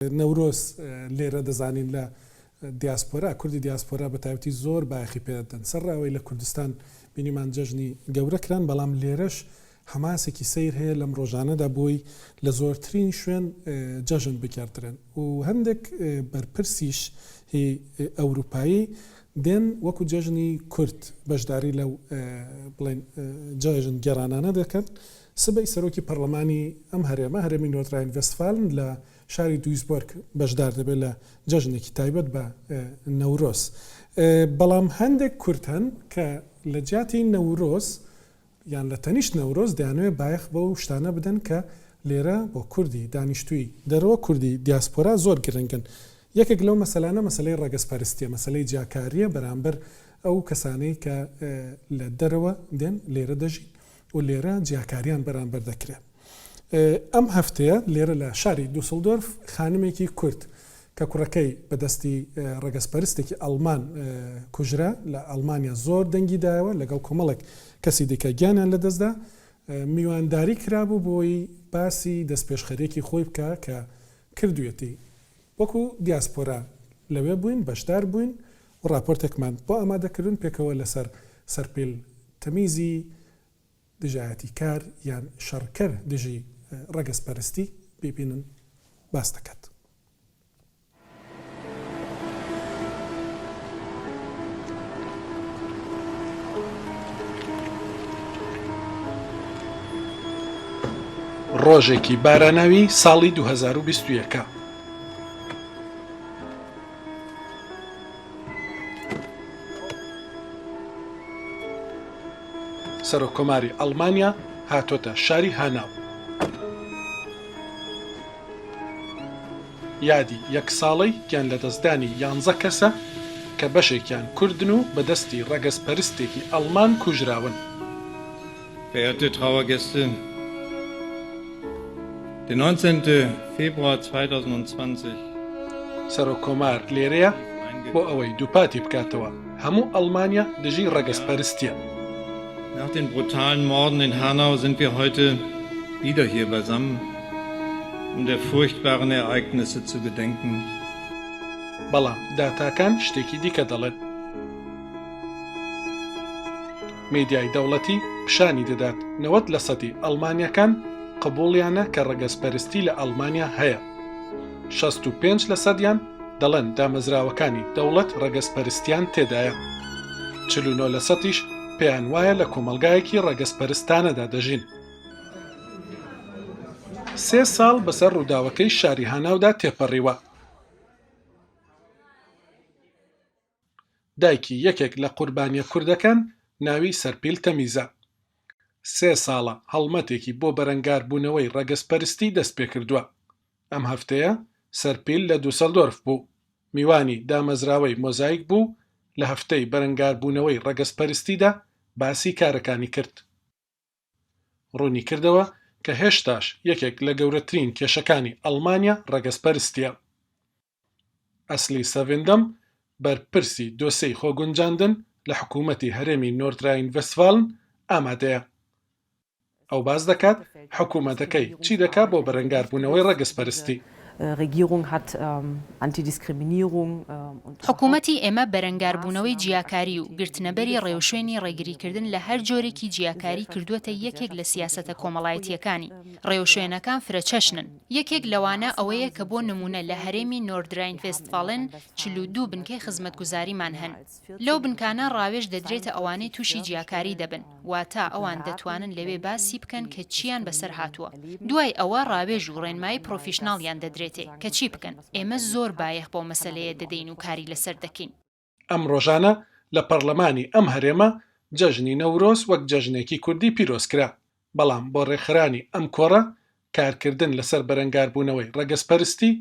نەورۆز لێرە دەزانین لە دیاسپۆرا کوردی دیاسپۆرا بە تایبەتی زۆر باەخی پێدەن سەرڕاوی لە کوردستان بینیمان جەژنی گەورەکران بەڵام لێرەش هەماسێکی سیر هەیە لەم ڕۆژانەدا بۆی لە زۆرترین شوێن جەژن بکارترن و هەندێک بەرپرسیش هی ئەوروپایی دێن وەکو جەژنی کورد بەشداری لەو بڵێن جەژن گێرانانە دەکەن سبەی سەرۆکی پەرلەمانی ئەم هەرێمی نۆرتراین ڤێستفالن لە شاری دویسبۆرگ بەشدار دەبێت لە جەژنێکی تایبەت بە نەورۆز بەڵام هەندێک کورد هەن کە لە جیاتی نەورۆز یان لە تەنیشت نەورۆز دەیانوێت بایەخ بە و شتانە بدەن کە لێرە بۆ کوردی دانیشتووی دەرەوە کوردی دیاسپۆرا زۆر گرنگن یەکێک لەو مەسەلانە مەسەلەی ڕەگەزپەرستیە مەسەلەی جیاکاریە بەرامبەر ئەو کەسانەی کە لە دەرەوە دێن لێرە دەژین و لێرە جیاکاریان بەرامبەر دەکرێت ئەم هەفتەیە لێرە لە شاری دووسڵدۆرف خانمێکی کورد کە کوڕەکەی بەدەستی ڕەگەزپەرستێکی ئەڵمان کوژرا لە ئەڵمانیا زۆر دەنگیدایەوە لەگەڵ کۆمەڵێک کەسی دیکە گیانیان لەدەستدا میوانداری کرابوو بۆی باسی دەستپێشخەرێکی خۆی بکە کە کردوێتی وەکو دیاسپۆرا لەوێ بووین بەشدار بووین و راپۆرتێکمان بۆ ئامادەکردن پێکەوە لەسەر سەرپێل تەمیزی دژایەتی کار یان شەڕکەر دژی ڕەگەزپەرستی ببینن باس دەکات. ڕۆژێکی باراناوی ساڵی 2021 سەرۆکۆماری ئەڵمانیا هاتۆتە شاری هاناو یادی یەک ساڵەی گیان لە دەستدانی 11 کەسە کە بەشێکیان کوردن و بەدەستی ڕەگەزپەرستێکی ئەڵمان کوژراون. Verehrte Trauergäste, der 19. Februar 2020 سەرۆکۆمار لێرەیە بۆ ئەوەی دووپاتی بکاتەوە هەموو ئەڵمانیا دژی ڕەگەزپەرستیە. Nach den brutalen Morden in Hanau sind wir heute wieder hier beisammen, um der furchtbaren Ereignisse zu gedenken. بەڵام داتاکان شتێکی دیکە دەڵێن. میدیای دەوڵەتی پیشانی دەدات 90% ئەڵمانیەکان قبوڵیانە کە ڕەگەزپەرستی لە ئەڵمانیا هەیە. 65% دەڵێن دامەزراوەکانی دەوڵەت ڕەگەزپەرستیان تێدایە. 49%ش پێیان وایە لە کۆمەلگایەکی ڕەگەزپەرستانەدا دەژین. 3 ساڵ بەسەر ڕووداوەکەی شاری هاناودا تێپەڕیوە. دایکی یەکێک لە قوربانیە کوردەکان ناوی سەرپیل تەمیزە. 3 ساڵە هەڵمەتێکی بۆ بەرەنگار بوونەوەی ڕەگەزپەرستی دەست پێ کردووە. ئەم هەفتەیە سەرپیل لە دووسەڵدۆرف بوو. میوانی دامەزراوەی مۆزاییک بوو لە هەفتەی بەرەنگار بوونەوەی ڕەگەزپەرستیدا باسی کارەکانی کرد. ڕوونی کردەوە کە هێشتاش یەکێک لە گەورەترین کێشەکانی ئەڵمانیا ڕەگەزپەرستیە. ئەسلی سەڤێندەم بەرپرسی دۆسەی خۆگونجاندن لە حکوومەتی هەرێمی نۆردراین ڤێستفالن ئامادەیە. ئەو باز دەکات حکوومەتەکەی چی دەکات بۆ بەرەنگار بوونەوەی ڕەگەزپەرستی. حکوومەتی ئێمە بەرەنگاربوونەوەی جیاکاری و گرتنەبەری ڕێوشوێنی ڕێگریکردن لە هەر جۆرێکی جیاکاری کردووەتە یەکێک لە سیاسەتە کۆمەڵایەتیەکانی. ڕێوشوێنەکان فرەچەشنن. یەکێک لەوانە ئەوەیە کە بۆ نمونە لە هەرێمی نۆردراین ڤێستفالن 42 بنکەی خزمەتگوزاریمان هەن. لەو بنکانە ڕاوێژ دەدرێتە ئەوانەی تووشی جیاکاری دەبن واتە ئەوان دەتوانن لەوێ باسی بکەن کە چیان بەسەر هاتووە. دوای ئەوە ڕاوێژ و ڕێنمایی پرۆفیشناڵیان دەدرێت کە چی بکەن. ئێمە زۆر بایەخ بۆ مەسەلەیە دەدەین و کاری لەسەر دەکەین. ئەم ڕۆژانە لە پەرلەمانی ئەم هەرێمە جەژنی نەورۆز وەک جەژنێکی کوردی پیرۆزکرا. بەڵام بۆ ڕێکخراانی ئەم کۆڕە کارکردن لەسەر بەرەنگاربوونەوەی ڕەگەزپەرستی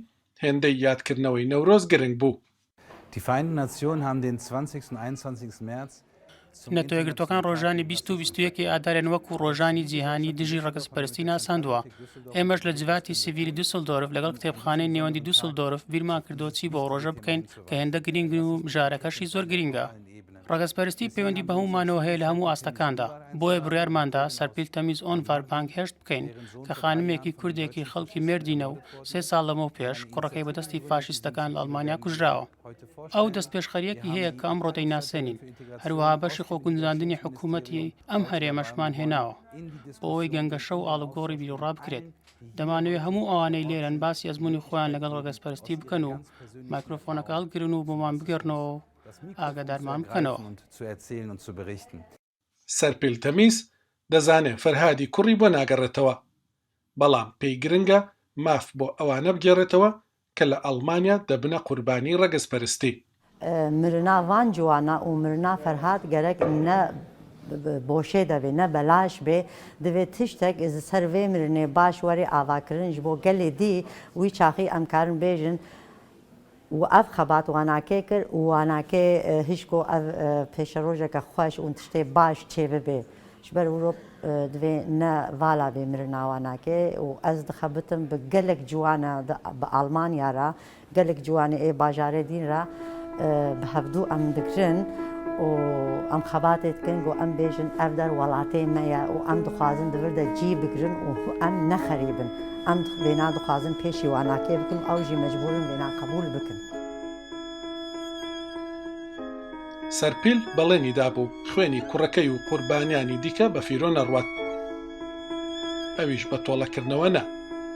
هێندەی یادکردنەوەی نەورۆز گرنگ بوو. Die Vereinten Nationen haben den 20. und 21. März نەتۆ یەکگرتوەکان ڕۆژانی 20 و 21 ئادارێن وەکو ڕۆژانی جیهانی دژی ڕەگەزپەرستی ناساندووە. ئێمەش لە جڤاتی سیڤیلی دووسڵدۆرف لەگەڵ کتێبخانەی نێوەندی دووسڵدۆرف بیرمان کردو چی بۆ ڕۆژە بکەین کە هێندە گرنگ و مژارەکەشی زۆر گرینگە. ڕەگەزپەرستی پەیوەندی بە هەمومانەوە هەیە لە هەموو ئاستەکاندا بۆیە بڕیارماندا سەرپیل تەمیز ئۆنڤار بانگهێشت بکەین کە خانمێکی کوردێکی خەڵکی مێردینە و 3 ساڵ لەمەو پێش کوڕەکەی بەدەستی فاشیستەکان لە ئەڵمانیا کوژراوە. ئەو دەستپێشخەریەکی هەیە کە ئەمڕۆ دەیناسێنین، هەروەها بەشی خۆگونجاندنی حکوومەتی ئەم هەرێمەشمان هێناوە بۆ ئەوەی گەنگەشە و ئاڵوگۆڕی بیرڕا بکرێت. دەمانوێت هەموو ئەوانەی لێرەن باسی ئەزمموی خۆیان لەگەڵ ڕەگەزپەرستی بکەن و مایکرۆفۆنەکە هەڵگرن و بۆمان بگەڕنەوە ئاگادارمان بکەنەوە. سەرپیل تەمیز دەزانێت فەرهادی کوڕی بۆ ناگەڕێتەوە، بەڵام پێی گرنگە ماف بۆ ئەوانە بگێڕێتەوە کە لە ئەڵمانیا دەبنە قوربانی ڕەگەزپەرستی. مرنا وان جوانە و مرنا فەرهاد گەرەک نە بۆشێ دەبێ نە بەلاش بێ دەبێت تشتێک سەر vê mirinê baş werê avakirin ji bo gelê dî wî çaxî em karin bêjin û ev xebat wanakê kir û wanakê hişko ev pêşerojeke xweş û tiştê baş çê bibe ji ber wî divê ne vala vê mirina wanakê û ez dixebitim bi gelek ciwane bi Almanya ra gelek ciwanê ê bajarê dîn ra bi hevdû em dikirin û em xebatê dikin got em bêjin ev der welatê me ye û em dixwazin divir de cî bigirin û em nexerîbin. Em vêna dixwazin pêşî wanakê bikin ew jî mecbûrin vêna qebûl bikin. سەرپیل بەڵێنی دابوو خوێنی کوڕەکەی و قوربانیانی دیکە بە فیرۆ نەڕوات. ئەویش بە تۆڵەکردنەوە نە،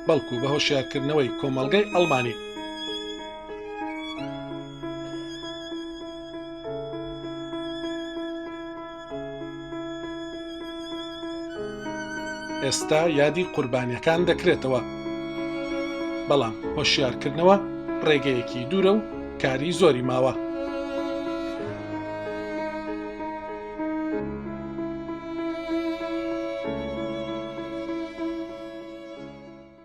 بەڵکو بە هۆشیارکردنەوەی کۆمەڵگەی ئەڵمانی. ئێستا یادی قوربانیەکان دەکرێتەوە، بەڵام هۆشیارکردنەوە ڕێگەیەکی دوورە و کاری زۆری ماوە.